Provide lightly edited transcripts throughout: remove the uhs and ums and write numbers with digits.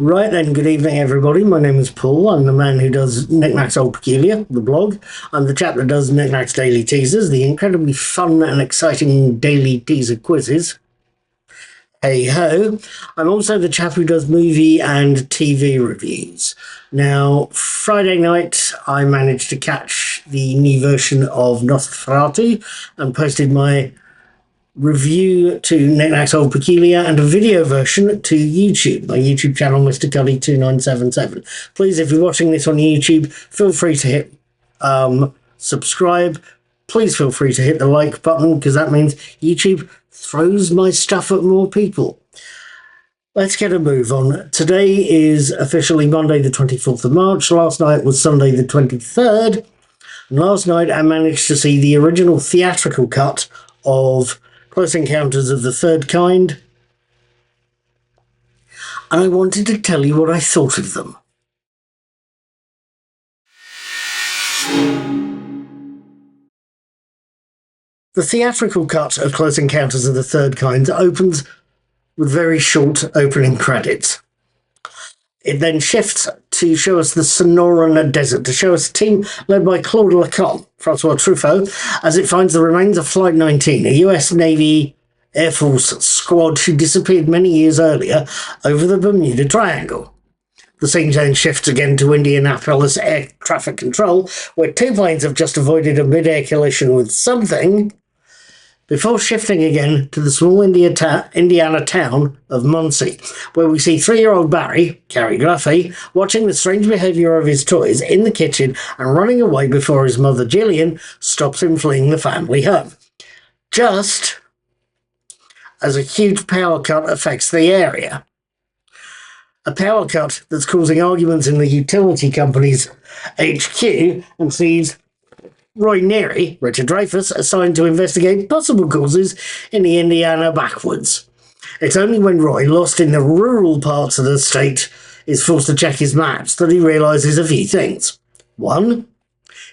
Right then, good evening everybody. My name is Paul. I'm the man who does Knickknacks Old Peculiar, the blog. I'm the chap that does Knickknacks Daily Teasers, the incredibly fun and exciting daily teaser quizzes. Hey ho. I'm also the chap who does movie and TV reviews. Now, Friday night I managed to catch the new version of Nosferatu and posted my review to Knickknacks Old Peculiar and a video version to YouTube, my YouTube channel, Mr. Cuddy2977. Please, if you're watching this on YouTube, feel free to hit subscribe. Please feel free to hit the like button, because that means YouTube throws my stuff at more people. Let's get a move on. Today is officially Monday the 24th of March. Last night was Sunday the 23rd. And last night I managed to see the original theatrical cut of Close Encounters of the Third Kind, and I wanted to tell you what I thought of them. The theatrical cut of Close Encounters of the Third Kind opens with very short opening credits. It then shifts to show us the Sonoran Desert, to show us a team led by Claude Lecoq, Francois Truffaut, as it finds the remains of Flight 19, a US Navy Air Force squad who disappeared many years earlier over the Bermuda Triangle. The scene then shifts again to Indianapolis Air Traffic Control, where two planes have just avoided a mid-air collision with something, before shifting again to the small Indiana town of Muncie, where we see 3-year-old Barry, Cary Gruffy, watching the strange behaviour of his toys in the kitchen and running away before his mother Gillian stops him fleeing the family home. Just as a huge power cut affects the area. A power cut that's causing arguments in the utility company's HQ and sees Roy Neary, Richard Dreyfuss, assigned to investigate possible causes in the Indiana backwoods. It's only when Roy, lost in the rural parts of the state, is forced to check his maps that he realises a few things. 1.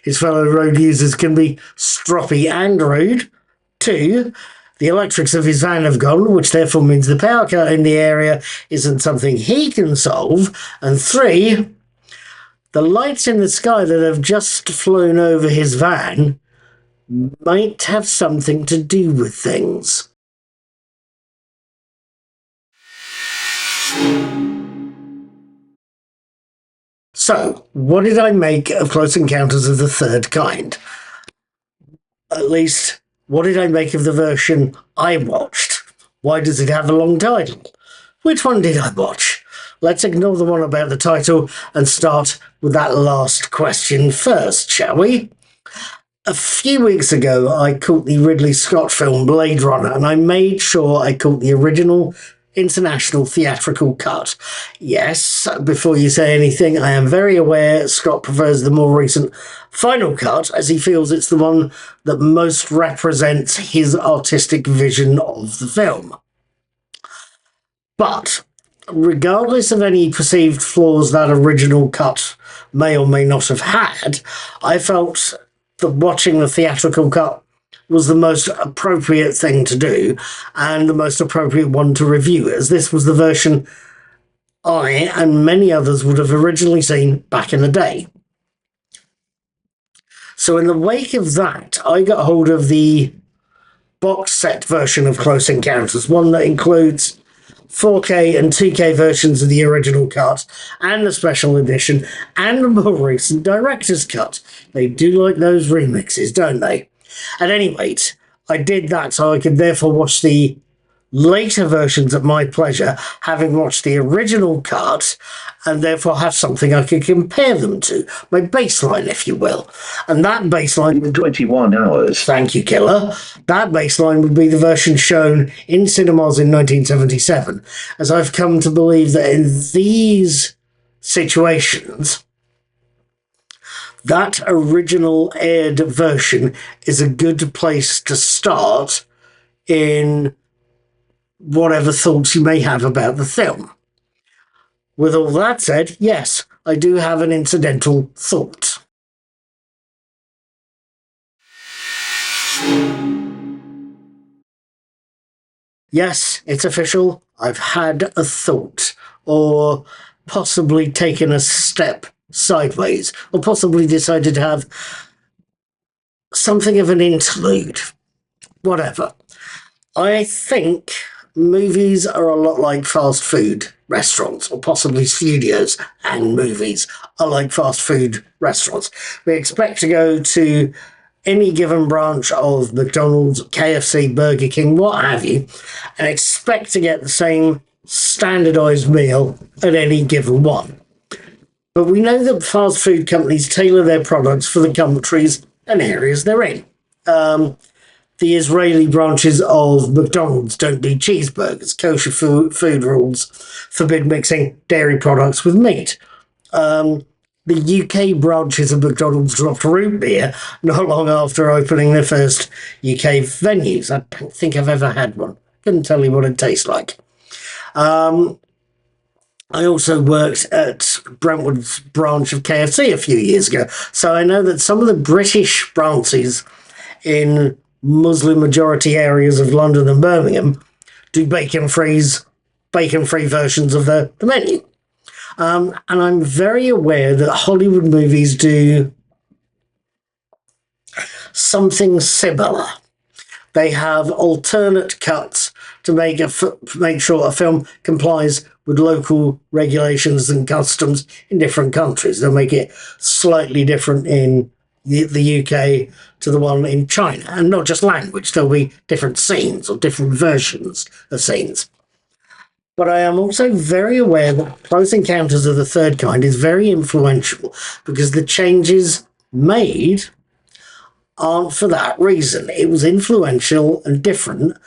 His fellow road users can be stroppy and rude. 2. The electrics of his van have gone, which therefore means the power cut in the area isn't something he can solve. And 3. The lights in the sky that have just flown over his van might have something to do with things. So, what did I make of Close Encounters of the Third Kind? At least, what did I make of the version I watched? Why does it have a long title? Which one did I watch? Let's ignore the one about the title and start with that last question first, shall we? A few weeks ago, I caught the Ridley Scott film Blade Runner, and I made sure I caught the original international theatrical cut. Yes, before you say anything, I am very aware Scott prefers the more recent final cut, as he feels it's the one that most represents his artistic vision of the film. But regardless of any perceived flaws that original cut may or may not have had, I felt that watching the theatrical cut was the most appropriate thing to do and the most appropriate one to review, as this was the version I and many others would have originally seen back in the day. So in the wake of that, I got hold of the box set version of Close Encounters, one that includes 4K and 2K versions of the original cut, and the special edition, and the more recent director's cut. They do like those remixes, don't they? At any rate, I did that so I could therefore watch the later versions at my pleasure, having watched the original cut, and therefore have something I could compare them to. My baseline, if you will. And that baseline... In 21 hours. Thank you, Killer. That baseline would be the version shown in cinemas in 1977, as I've come to believe that in these situations, that original aired version is a good place to start in whatever thoughts you may have about the film. With all that said, yes, I do have an incidental thought. Yes, it's official. I've had a thought. Or possibly taken a step sideways, or possibly decided to have something of an interlude. Whatever. I think movies are a lot like fast food restaurants, or possibly studios and movies are like fast food restaurants. We expect to go to any given branch of McDonald's, KFC, Burger King, what have you, and expect to get the same standardized meal at any given one. But we know that fast food companies tailor their products for the countries and areas they're in. The Israeli branches of McDonald's don't do cheeseburgers. Kosher food rules forbid mixing dairy products with meat. The UK branches of McDonald's dropped root beer not long after opening their first UK venues. I don't think I've ever had one. Couldn't tell you what it tastes like. I also worked at Brentwood's branch of KFC a few years ago, so I know that some of the British branches in Muslim majority areas of London and Birmingham do bacon-free versions of the menu. And I'm very aware that Hollywood movies do something similar. They have alternate cuts to make sure a film complies with local regulations and customs in different countries. They'll make it slightly different in the UK to the one in China, and not just language. There'll be different scenes or different versions of scenes. But I am also very aware that Close Encounters of the Third Kind is very influential because the changes made aren't for that reason. It was influential and different,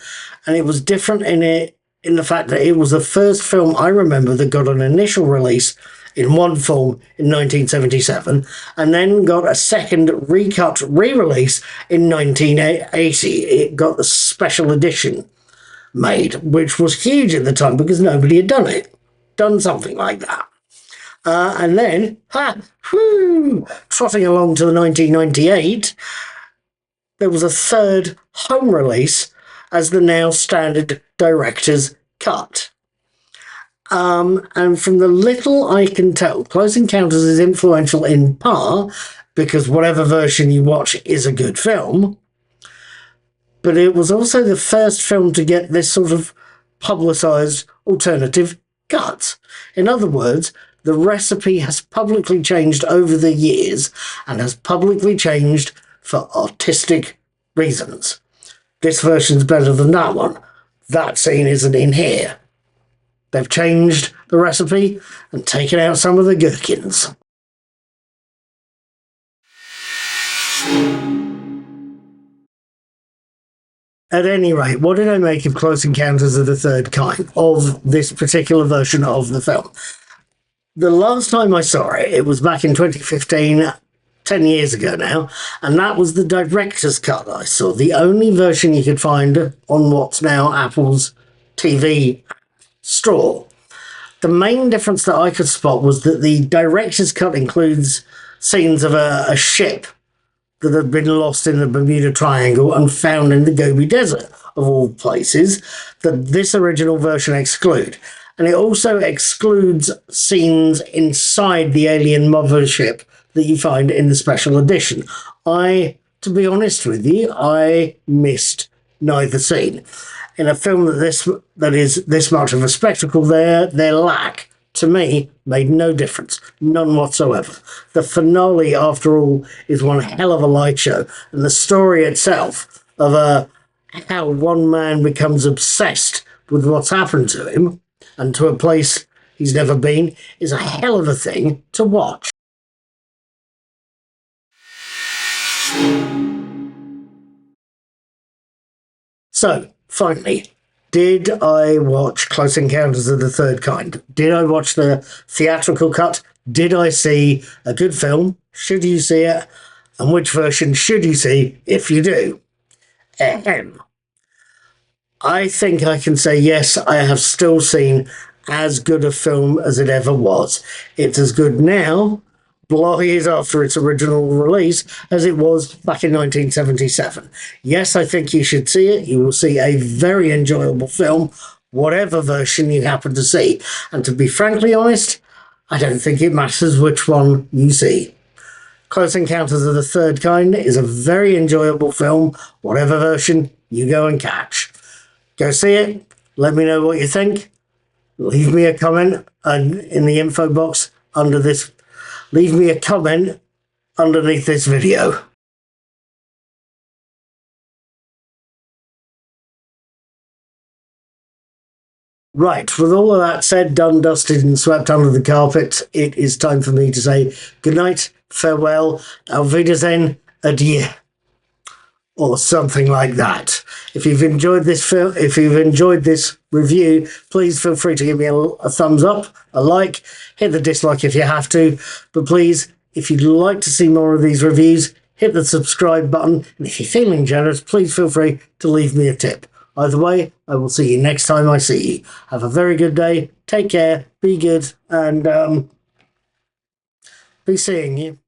and it was different in the fact that it was the first film I remember that got an initial release in one form in 1977, and then got a second recut re-release in 1980. It got the special edition made, which was huge at the time because nobody had done something like that. And then, trotting along to the 1998, there was a third home release as the now standard director's cut. And from the little I can tell, Close Encounters is influential in part because whatever version you watch is a good film, but it was also the first film to get this sort of publicised alternative cut. In other words, the recipe has publicly changed over the years and has publicly changed for artistic reasons. This version's better than that one. That scene isn't in here. They've changed the recipe and taken out some of the gherkins. At any rate, what did I make of Close Encounters of the Third Kind, of this particular version of the film? The last time I saw it, it was back in 2015, 10 years ago now, and that was the director's cut I saw, the only version you could find on what's now Apple's TV store. The main difference that I could spot was that the director's cut includes scenes of a ship that had been lost in the Bermuda Triangle and found in the Gobi Desert, of all places, that this original version exclude. And it also excludes scenes inside the alien mothership that you find in the special edition. To be honest with you, I missed neither scene. In a film that is this much of a spectacle, their lack, to me, made no difference. None whatsoever. The finale, after all, is one hell of a light show. And the story itself of how one man becomes obsessed with what's happened to him and to a place he's never been is a hell of a thing to watch. So, finally, did I watch Close Encounters of the Third Kind? Did I watch the theatrical cut? Did I see a good film? Should you see it? And which version should you see if you do? Ahem. I think I can say yes, I have still seen as good a film as it ever was. It's as good now, years after its original release, as it was back in 1977. Yes, I think you should see it. You will see a very enjoyable film, whatever version you happen to see. And to be frankly honest, I don't think it matters which one you see. Close Encounters of the Third Kind is a very enjoyable film, whatever version you go and catch. Go see it, let me know what you think. Leave me a comment in the info box under this. Leave me a comment underneath this video. Right, with all of that said, done, dusted, and swept under the carpet, it is time for me to say goodnight, farewell, auf Wiedersehen, adieu, or something like that. If you've enjoyed this film, if you've enjoyed this review, please feel free to give me a thumbs up, a like, hit the dislike if you have to, but please, if you'd like to see more of these reviews, hit the subscribe button, and if you're feeling generous, please feel free to leave me a tip. Either way, I will see you next time I see you. Have a very good day, take care, be good, and be seeing you.